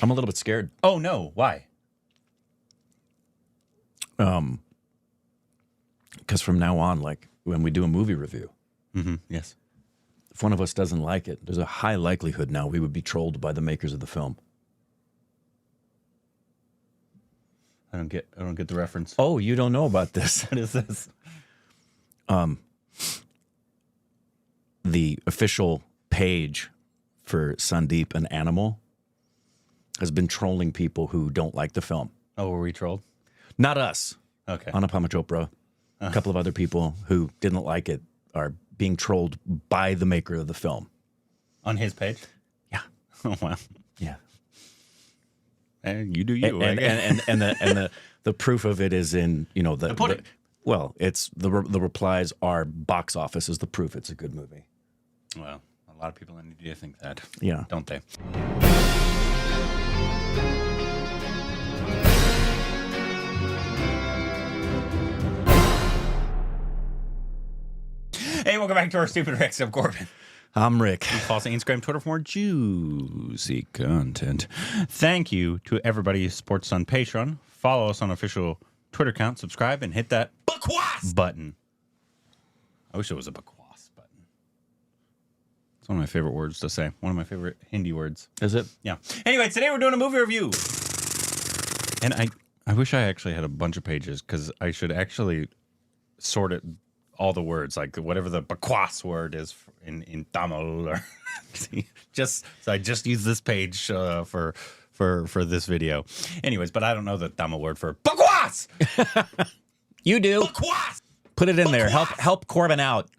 I'm a little bit scared. Oh, no. Why? Because from now on, like when we do a movie review, Yes. if one of us doesn't like it, there's a high likelihood now we would be trolled by the makers of the film. I don't get the reference. Oh, you don't know about this? What is this? The official page for Sandeep and Animal has been trolling people who don't like the film. Oh, were we trolled? Not us. Okay. Anupama Chopra, a couple of other people who didn't like it are being trolled by the maker of the film. On his page? Yeah. Oh, wow. Yeah. And you do you. And the proof of it is in, you know, it's the replies are box office is the proof it's a good movie. Well, a lot of people in India think that. Yeah. Don't they? Hey, welcome back to our Stupid Rex. I'm Corbin. I'm Rick. Follow us on Instagram, Twitter for more juicy content. Thank you to everybody who supports us on Patreon. Follow us on official Twitter account, subscribe, and hit that bakwas button. I wish it was a bakwas button. It's one of my favorite words to say. One of my favorite Hindi words. Is it? Yeah. Anyway, today we're doing a movie review. And I wish I actually had a bunch of pages because I should actually sort it. All the words, like whatever the bakwas word is in Tamil, or so I just use this page for this video. Anyways, but I don't know the Tamil word for bakwas. You do. Bakwas. Put it in there. Help Corbin out.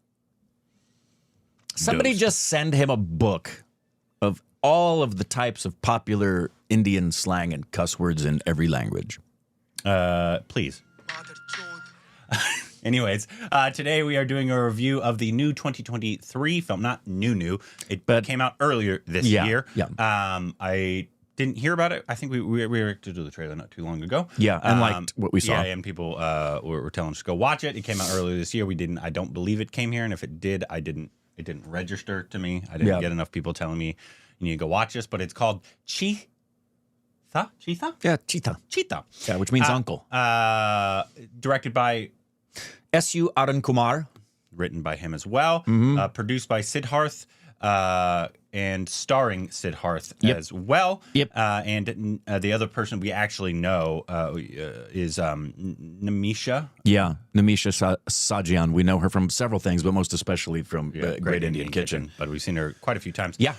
Somebody just send him a book of all of the types of popular Indian slang and cuss words in every language. Please. Anyways, today we are doing a review of the new 2023 film. Not new. It came out earlier this year. Yeah. I didn't hear about it. I think we were to do the trailer not too long ago. Yeah, and liked what we saw. Yeah, and people were telling us to go watch it. It came out earlier this year. We didn't. I don't believe it came here, and if it did, it didn't register to me. I didn't get enough people telling me you need to go watch this. But it's called CHITHA. CHITHA? Yeah, CHITHA. CHITHA. Yeah, which means uncle. Directed by S.U. Arvind Kumar. Written by him as well. Produced by Siddharth and starring Siddharth as well. Yep. And the other person we actually know is Namisha. Yeah, Namisha Sajian. We know her from several things, but most especially from Great Indian Kitchen. But we've seen her quite a few times. Yeah.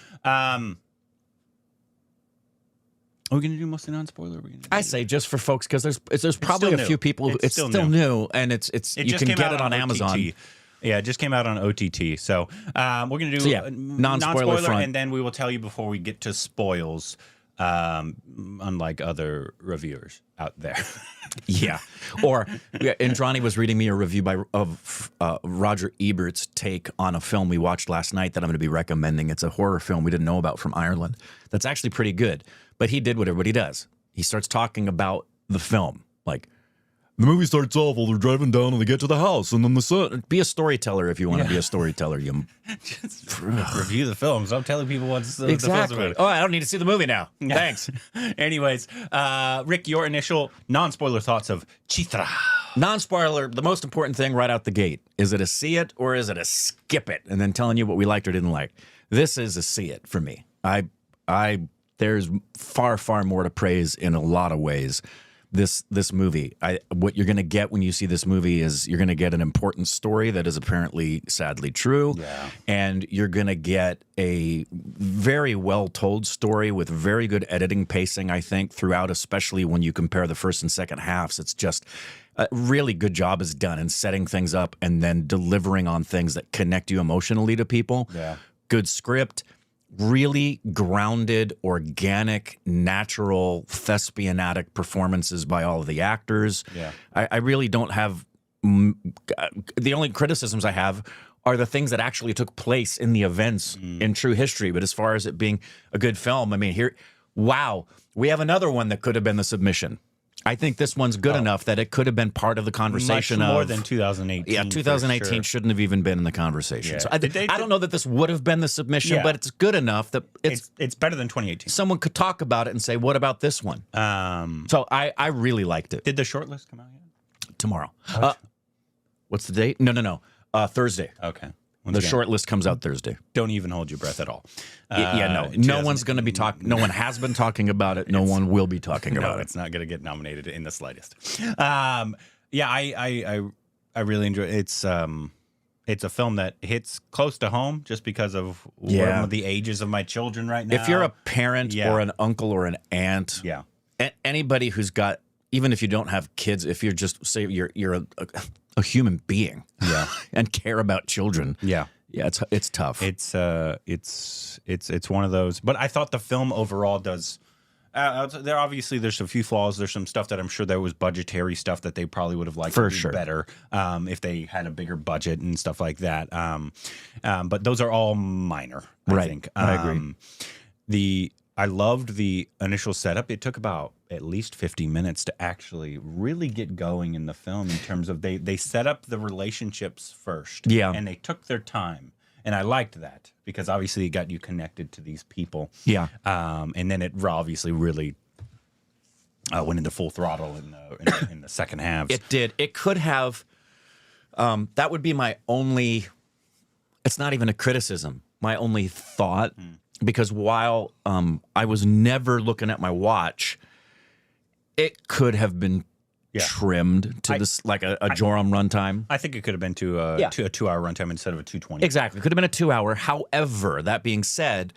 Are we going to do mostly non-spoiler? I say just for folks because there's probably a few people. It's still new, and it's you can get it on Amazon. OTT. Yeah, it just came out on OTT. So we're going to do non-spoiler front, and then we will tell you before we get to spoils. Unlike other reviewers out there. Yeah. Or Indrani was reading me a review of Roger Ebert's take on a film we watched last night that I'm going to be recommending. It's a horror film we didn't know about from Ireland. That's actually pretty good. But he did what everybody does. He starts talking about the film. Like, the movie starts off while they're driving down and they get to the house, and then the sun. Be a storyteller if you want to be a storyteller. Just review the films. I'm telling people what's the exactly. film's about. Oh, I don't need to see the movie now. Thanks. Anyways, Rick, your initial non-spoiler thoughts of CHITHA. Non-spoiler, the most important thing right out the gate. Is it a see it or is it a skip it? And then telling you what we liked or didn't like. This is a see it for me. There's far, far more to praise in a lot of ways. This movie, what you're going to get when you see this movie is you're going to get an important story that is apparently sadly true, and you're going to get a very well-told story with very good editing pacing, I think, throughout, especially when you compare the first and second halves. It's just a really good job is done in setting things up and then delivering on things that connect you emotionally to people. Yeah. Good script. Really grounded, organic, natural, thespianatic performances by all of the actors. Yeah. I really don't have... the only criticisms I have are the things that actually took place in the events in true history. But as far as it being a good film, I mean, wow, we have another one that could have been the submission. I think this one's good enough that it could have been part of the conversation. Much more than 2018. Yeah, 2018 shouldn't have even been in the conversation. Yeah. So I don't know that this would have been the submission, but it's good enough that it's better than 2018. Someone could talk about it and say, "What about this one?" So I really liked it. Did the shortlist come out yet? Tomorrow. What's the date? No. Thursday. Okay. The short list comes out Thursday. Don't even hold your breath at all. No one's going to be talking. No one has been talking about it. No one will be talking about it. It's not going to get nominated in the slightest. I really enjoy it. It's a film that hits close to home just because of one of the ages of my children right now. If you're a parent or an uncle or an aunt, anybody who's got, even if you don't have kids, if you're just say you're a human being, and care about children, it's tough. It's one of those. But I thought the film overall does. There's a few flaws. There's some stuff that I'm sure there was budgetary stuff that they probably would have liked to do better if they had a bigger budget and stuff like that. But those are all minor. I think. I agree. I loved the initial setup. It took about at least 50 minutes to actually really get going in the film in terms of they set up the relationships first. Yeah. And they took their time. And I liked that because obviously it got you connected to these people. Yeah. And then it obviously really went into full throttle in the second half. It did. It could have. That would be my only. It's not even a criticism. My only thought. Because while I was never looking at my watch, it could have been trimmed to this like a Joram runtime. I think it could have been to a 2-hour runtime instead of a 220. Exactly. It could have been a 2-hour. However, that being said,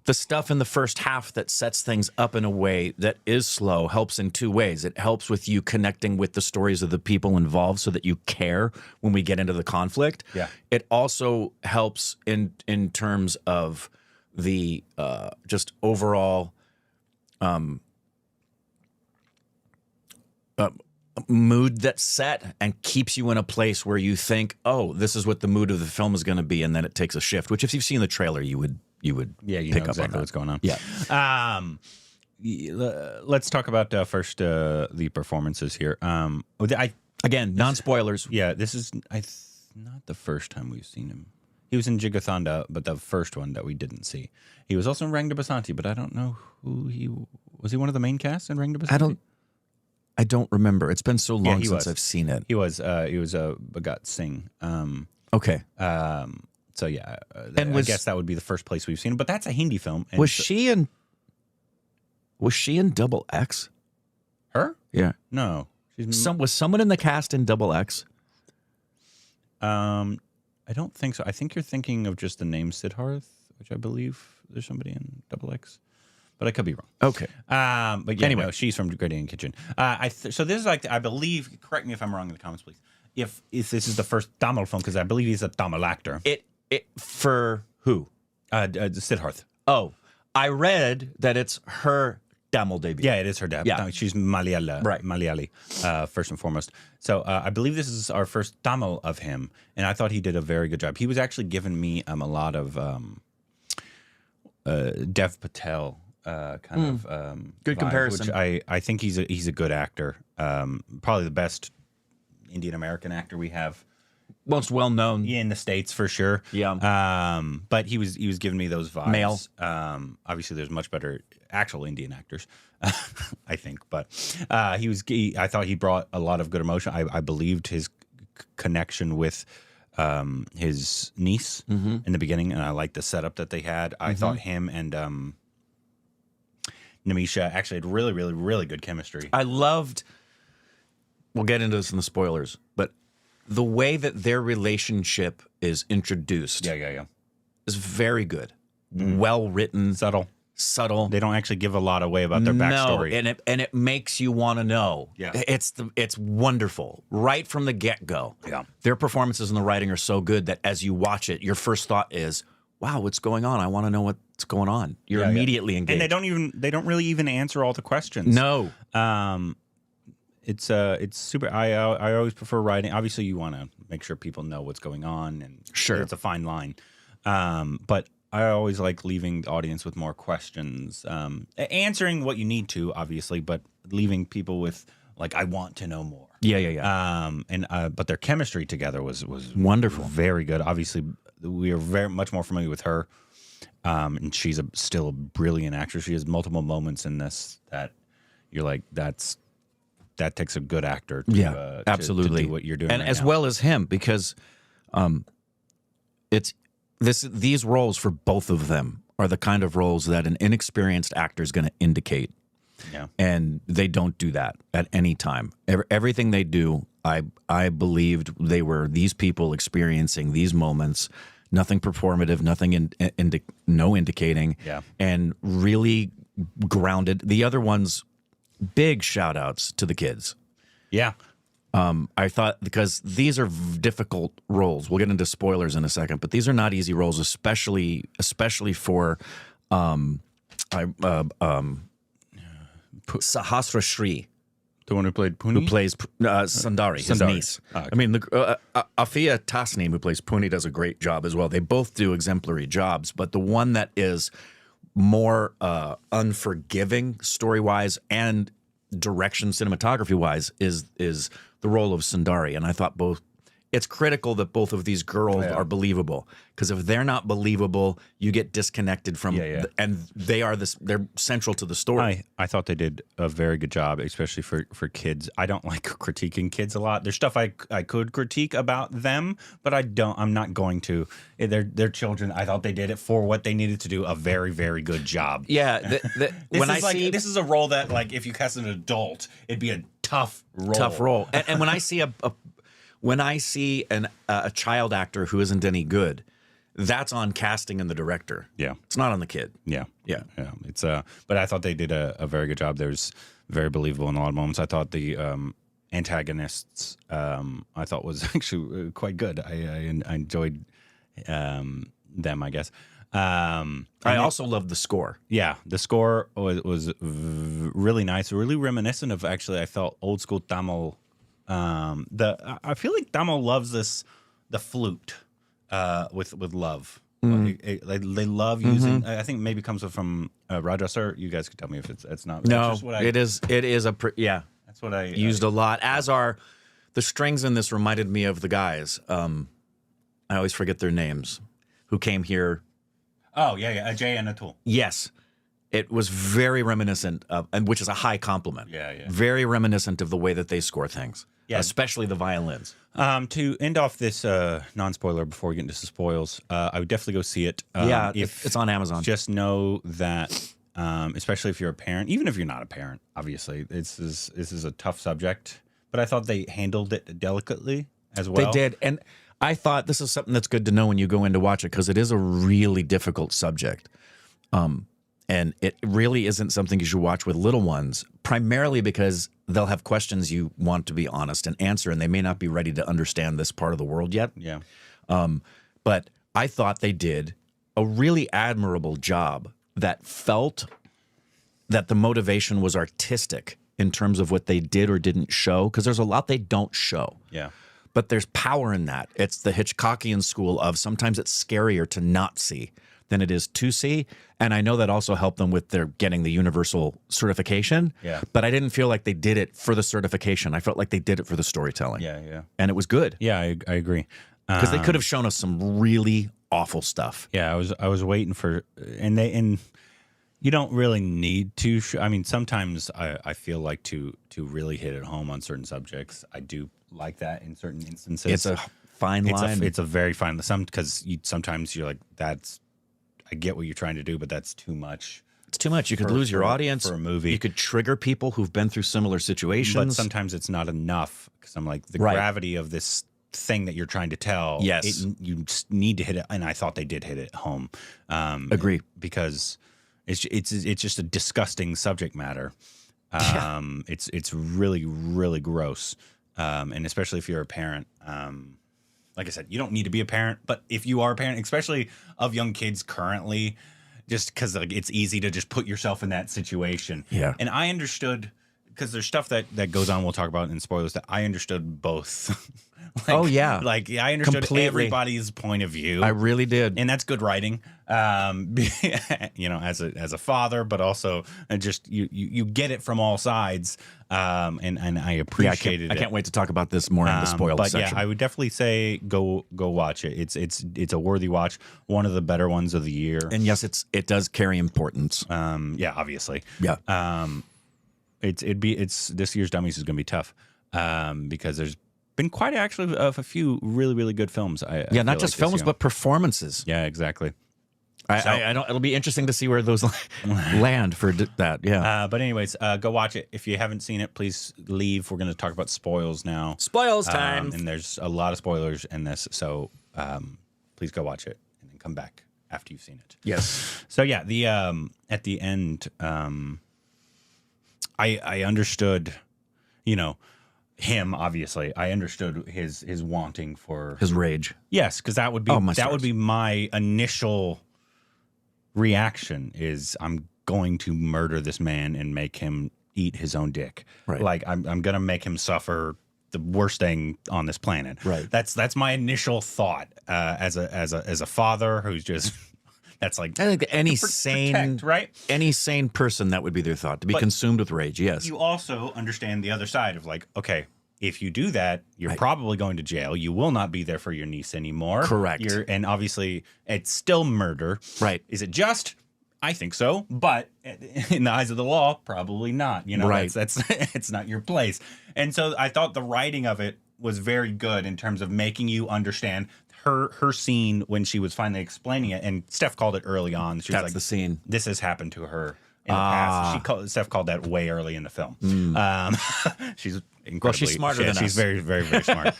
the stuff in the first half that sets things up in a way that is slow helps in two ways. It helps with you connecting with the stories of the people involved so that you care when we get into the conflict. Yeah. It also helps in terms of the just overall mood that's set and keeps you in a place where you think, oh, this is what the mood of the film is going to be, and then it takes a shift. Which, if you've seen the trailer, you would pick up exactly on that. what's going on. Yeah. Let's talk about first the performances here. Again, non-spoilers. Yeah, this is not the first time we've seen him. He was in Jigathanda, but the first one that we didn't see. He was also in Rangda Basanti, but I don't know who he was. He one of the main cast in Rangda Basanti? I don't remember. It's been so long since I've seen it. He was Bhagat Singh. Okay. So yeah, I guess that would be the first place we've seen him. But that's a Hindi film. Was she in Double X? Her? Yeah. No. Was someone in the cast in Double X? I don't think so. I think you're thinking of just the name Siddharth, which I believe there's somebody in Double X, but I could be wrong. Okay. But yeah, anyway, she's from Great Indian Kitchen. So this is like, I believe, correct me if I'm wrong in the comments, please. If this is the first Tamil film, because I believe he's a Tamil actor. It for who? Siddharth. Oh, I read that it's her Tamil debut. Yeah, it is her debut. Yeah. She's Malayali, right. Malayali, first and foremost. So I believe this is our first Tamil of him, and I thought he did a very good job. He was actually giving me a lot of Dev Patel kind of good vibes, comparison. Which I think he's a good actor. Probably the best Indian American actor we have. Most well known in the States for sure. Yeah. But he was giving me those vibes. Male. Obviously there's much better actual Indian actors, I think. But I thought he brought a lot of good emotion. I believed his connection with his niece in the beginning, and I liked the setup that they had. I thought him and Namisha actually had really, really, really good chemistry. I loved, we'll get into this in the spoilers, but the way that their relationship is introduced is very good. Well written. Subtle. They don't actually give a lot away about their backstory. No, and it makes you want to know. Yeah. It's wonderful. Right from the get-go. Yeah. Their performances and the writing are so good that as you watch it, your first thought is, wow, what's going on? I want to know what's going on. You're immediately engaged. And they don't really even answer all the questions. No. It's super. I always prefer writing. Obviously, you want to make sure people know what's going on, and sure, it's a fine line. But I always like leaving the audience with more questions, answering what you need to, obviously, but leaving people with like, I want to know more. Yeah. But their chemistry together was Wonderful. very good. Obviously, we are very much more familiar with her, and she's still a brilliant actress. She has multiple moments in this that you're like, that takes a good actor to, absolutely. to do what you're doing, and right as now. well as him, because these roles for both of them are the kind of roles that an inexperienced actor is going to indicate. Yeah. And they don't do that at any time. Everything they do, I believed they were these people experiencing these moments, nothing performative, nothing no indicating, and really grounded. The other ones, big shout outs to the kids. Yeah. I thought, because these are difficult roles. We'll get into spoilers in a second, but these are not easy roles, especially for Sahasra Shri, The one who played Puni? who plays Sundari, his Sundari. niece. Okay. I mean, Afia Tasneem, who plays Puni, does a great job as well. They both do exemplary jobs, but the one that is more unforgiving story-wise and direction cinematography-wise is the role of Sundari. And I thought it's critical that both of these girls are believable, because if they're not believable, you get disconnected from, and they're central to the story. I thought they did a very good job, especially for kids. I don't like critiquing kids a lot. There's stuff I could critique about them, but I'm not going to. They're children. I thought they did it for what they needed to do a very, very good job. Yeah. This is a role that, like, if you cast an adult, it'd be a tough role. And when I see a child actor who isn't any good, that's on casting and the director. Yeah. It's not on the kid. Yeah. Yeah. It's but I thought they did a very good job. There's very believable in a lot of moments. I thought the antagonists I thought was actually quite good. I enjoyed them, I guess. I also loved the score. Yeah, the score was really nice, really reminiscent of, actually, I felt, old school Tamil. I feel like Tamil loves the flute with love. They love using. I think maybe it comes from Raja Sir. You guys could tell me if it's not. No, that's just what it is. It is That's what I used a lot. As are the strings in this. Reminded me of the guys. I always forget their names. Who came here? Oh yeah, Ajay and Atul. Yes. It was very reminiscent of, and which is a high compliment. Yeah. Very reminiscent of the way that they score things. Yeah. Especially the violins. To end off this non-spoiler before we get into some spoils, I would definitely go see it. If it's on Amazon. Just know that, especially if you're a parent, even if you're not a parent, obviously, this is a tough subject. But I thought they handled it delicately as well. They did, and I thought this is something that's good to know when you go in to watch it, because it is a really difficult subject. And it really isn't something you should watch with little ones, primarily because they'll have questions you want to be honest and answer, and they may not be ready to understand this part of the world yet. Yeah. But I thought they did a really admirable job that felt that the motivation was artistic in terms of what they did or didn't show, because there's a lot they don't show. Yeah. But there's power in that. It's the Hitchcockian school of sometimes it's scarier to not see than it is to see. And I know that also helped them with their getting the universal certification. Yeah. But I didn't feel like they did it for the certification. I felt like they did it for the storytelling. Yeah. And it was good. Yeah, I agree. Because they could have shown us some really awful stuff. Yeah, I was waiting for, and you don't really need to. I mean, sometimes I feel like to really hit it home on certain subjects. I do like that in certain instances. It's a fine line. It's a very fine line. Because sometimes you're like, I get what you're trying to do, but that's too much. It's too much. You could lose your audience for a movie. You could trigger people who've been through similar situations. But sometimes it's not enough, because I'm like, the gravity of this thing that you're trying to tell. Yes. You just need to hit it, and I thought they did hit it home. Agree. Because it's just a disgusting subject matter. It's really, really gross, and especially if you're a parent. Like I said, you don't need to be a parent, but if you are a parent, especially of young kids currently, just because it's easy to just put yourself in that situation. Yeah. And I understood because there's stuff that goes on. We'll talk about in spoilers that I understood both. Oh, yeah. Like I understood Completely. everybody's point of view. I really did. And that's good writing, as a father, but also just you get it from all sides, and I appreciated it. I can't wait to talk about this more in the spoiled but section. yeah, I would definitely say go watch it. It's a worthy watch, one of the better ones of the year. And yes, it does carry importance. Yeah, obviously. Yeah. It's this year's Dummies is going to be tough, because there's been quite actually of a few really, really good films. I not feel just like films, but performances. yeah, exactly. I don't. It'll be interesting to see where those land for that. Yeah. But anyways, go watch it. If you haven't seen it, please leave. We're going to talk about spoils now. Spoils time. And there's a lot of spoilers in this, so please go watch it and then come back after you've seen it. Yes. So yeah, the at the end, I understood, him, obviously. I understood his wanting for His rage. yes, because that would be my that would stars. be my initial reaction is I'm going to murder this man and make him eat his own dick. Right. Like I'm gonna make him suffer the worst thing on this planet. Right. That's my initial thought as a father who's just that's like I think any protect, right? any sane person, that would be their thought, to be But consumed with rage. Yes. You also understand the other side of like, okay, if you do that, you're probably going to jail. You will not be there for your niece anymore. Correct. And obviously, it's still murder. Right. Is it just? I think so, but in the eyes of the law, probably not. Right. That's it's not your place. And so I thought the writing of it was very good in terms of making you understand her scene when she was finally explaining it. And Steph called it early on. She was That's like, the scene. this has happened to her in the past. Steph called that way early in the film. She's incredibly. Well, she's smarter than she's us. very, very, very smart.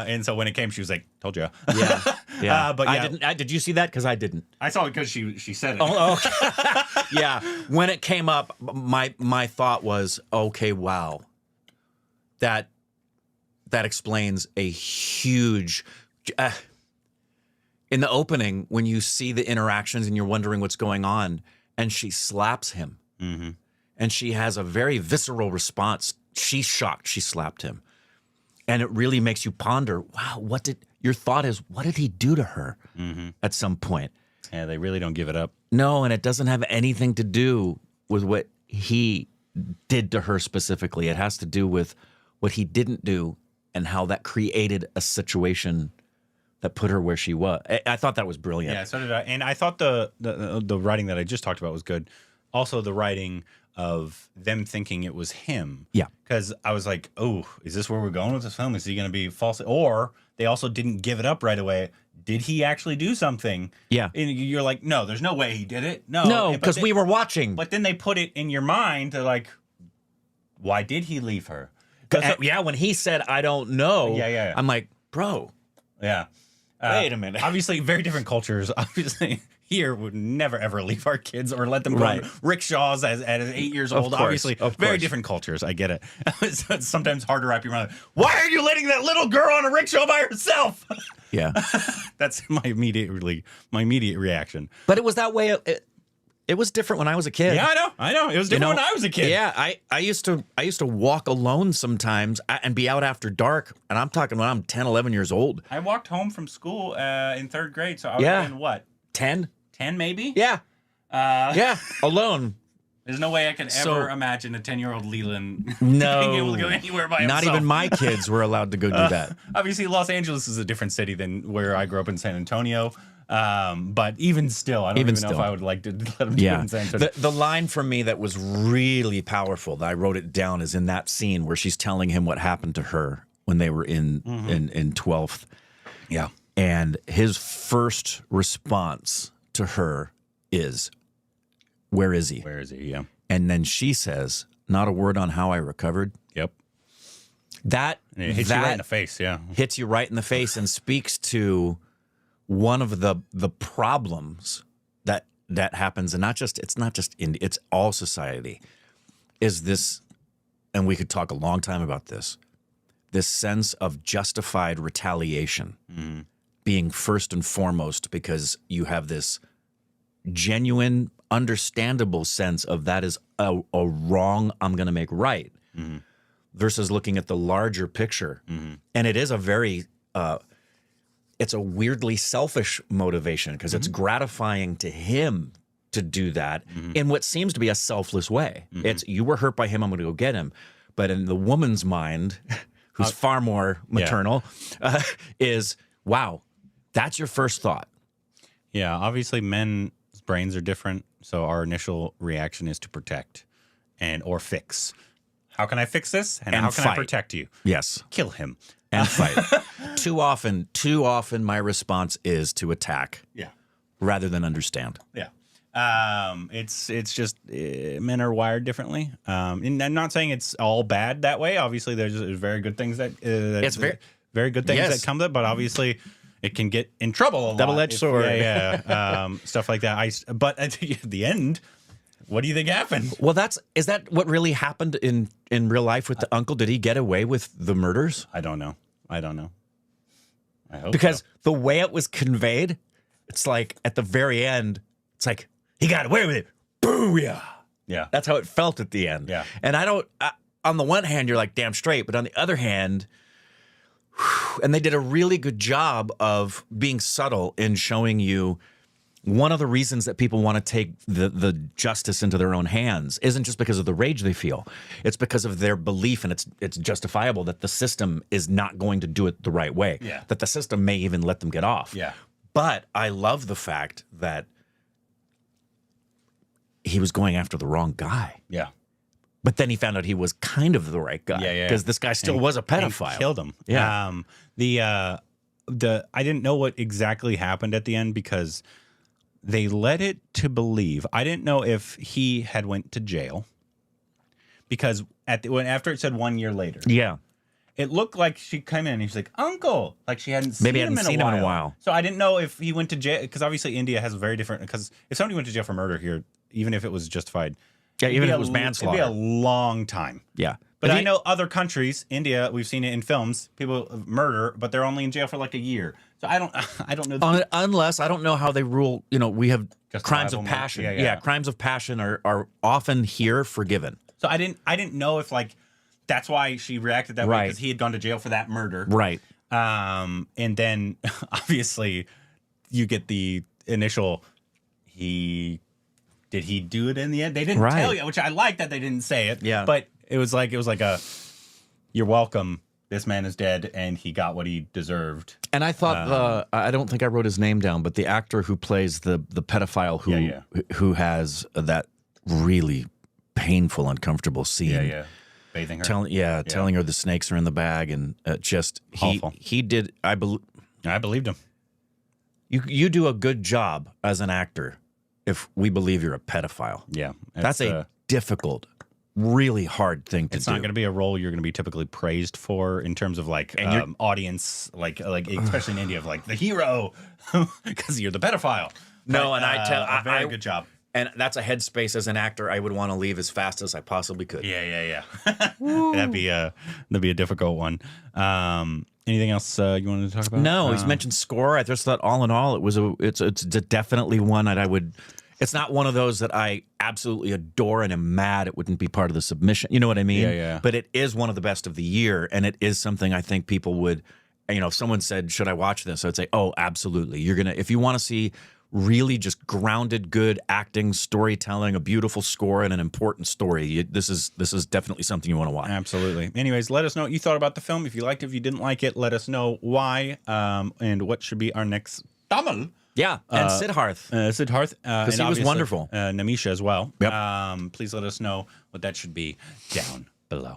And so when it came, she was like, "Told you." Yeah. Yeah. But yeah. Did you see that? Because I didn't. I saw it because she said it. Oh, okay. Yeah. When it came up, my thought was, okay, wow. That explains a huge. In the opening, when you see the interactions and you're wondering what's going on, and she slaps him, and she has a very visceral response. She's shocked. She slapped him, and it really makes you ponder. Wow, your thought is? What did he do to her? At some point. Yeah, they really don't give it up. No, and it doesn't have anything to do with what he did to her specifically. It has to do with what he didn't do and how that created a situation that put her where she was. I thought that was brilliant. Yeah, so did I. And I thought the writing that I just talked about was good. Also, the writing of them thinking it was him. Yeah. Because I was like, oh, is this where we're going with this film? Is he going to be false? Or they also didn't give it up right away. Did he actually do something? Yeah. And you're like, no, there's no way he did it. No, because we were watching. But then they put it in your mind. They're like, why did he leave her? Yeah, when he said, I don't know. Yeah. I'm like, bro. Yeah. Wait a minute. Obviously, very different cultures. Obviously, here would never ever leave our kids or let them go on rickshaws at 8 years old. course, Obviously, very different cultures. I get it. It's sometimes hard to wrap your mind around. Why are you letting that little girl on a rickshaw by herself? Yeah. That's my immediate reaction. But it was that way. It was different when I was a kid. Yeah, I know. It was different when I was a kid. Yeah, I used to walk alone sometimes and be out after dark. And I'm talking when I'm 10, 11 years old. I walked home from school in third grade. So I was in what? 10? 10 maybe? Yeah. Yeah, alone. There's no way I could ever imagine a 10-year-old Leland No. being able to go anywhere by himself. Not even my kids were allowed to go do that. Obviously, Los Angeles is a different city than where I grew up in San Antonio. But even still, I don't even know if I would like to let him do it in San Antonio. The line for me that was really powerful, that I wrote it down, is in that scene where she's telling him what happened to her when they were in 12th. Yeah. And his first response to her is, where is he? Where is he? Yeah. And then she says, not a word on how I recovered. Yep. That It hits you right in the face. Yeah. hits you right in the face and speaks to one of the problems that happens, and it's not just it's all society, is this, and we could talk a long time about this sense of justified retaliation being first and foremost because you have this genuine, understandable sense of that is a wrong I'm going to make right, versus looking at the larger picture. And it is a very, it's a weirdly selfish motivation because it's gratifying to him to do that in what seems to be a selfless way. It's, you were hurt by him, I'm going to go get him. But in the woman's mind, who's far more maternal, is, wow, that's your first thought. Yeah, obviously men's brains are different, so our initial reaction is to protect or fix. How can I fix this? And how can I protect you? Yes. Kill him. And fight. Too often my response is to attack. Yeah. Rather than understand. Yeah. It's just men are wired differently. And I'm not saying it's all bad that way. Obviously, there's very good things that it's very good things that come to it, but obviously it can get in trouble a lot. Double-edged sword. Yeah. Stuff like that. But at the end, what do you think happened? Well, is that what really happened in real life with the uncle? Did he get away with the murders? I don't know. I hope because so. The way it was conveyed, it's like at the very end, it's like he got away with it. Booyah! Yeah, that's how it felt at the end. Yeah, and on the one hand, you're like damn straight, but on the other hand, and they did a really good job of being subtle in showing you. One of the reasons that people want to take the justice into their own hands isn't just because of the rage they feel. It's because of their belief, and it's justifiable, that the system is not going to do it the right way. Yeah. That the system may even let them get off. Yeah. But I love the fact that he was going after the wrong guy. Yeah. But then he found out he was kind of the right guy. Yeah. Because this guy still was a pedophile. Killed him. Yeah. I didn't know what exactly happened at the end because they led it to believe. I didn't know if he had went to jail because after it said 1 year later. Yeah. It looked like she came in and he's like, Uncle, like she hadn't seen him in a while. So I didn't know if he went to jail because obviously India has a very different, because if somebody went to jail for murder here, even if it was justified. Yeah, even if it was manslaughter. It'd be a long time. Yeah. But I know other countries, India, we've seen it in films, people murder, but they're only in jail for like a year. So I don't know. Unless, I don't know how they rule, we have crimes of passion. Yeah, crimes of passion are often here forgiven. So I didn't know if like, that's why she reacted that way, because he had gone to jail for that murder. Right. And then obviously you get the initial, did he do it in the end? They didn't tell you, which I like that they didn't say it. Yeah. But it was like a, you're welcome. This man is dead, and he got what he deserved. And I thought I don't think I wrote his name down, but the actor who plays the pedophile who has that really painful, uncomfortable scene. Bathing her. Telling her the snakes are in the bag, and he did. I believed him. You do a good job as an actor if we believe you're a pedophile. Yeah, that's a difficult, really hard thing to do. It's not going to be a role you're going to be typically praised for in terms of like audience, like especially in India, of like the hero because you're the pedophile. No, and a very good job. And that's a headspace as an actor I would want to leave as fast as I possibly could. Yeah. That'd be a difficult one. Anything else you wanted to talk about? No, he's mentioned score. I just thought all in all, it's definitely one that I would. It's not one of those that I absolutely adore and am mad it wouldn't be part of the submission. You know what I mean? Yeah. But it is one of the best of the year, and it is something I think people would. If someone said, "Should I watch this?" I'd say, "Oh, absolutely." You're gonna, if you want to see really just grounded, good acting, storytelling, a beautiful score, and an important story, this is definitely something you want to watch. Absolutely. Anyways, let us know what you thought about the film. If you liked it, if you didn't like it, let us know why, and what should be our next Tamil. Yeah, and Siddharth. Because he was wonderful. Namisha as well. Yep. Please let us know what that should be down below.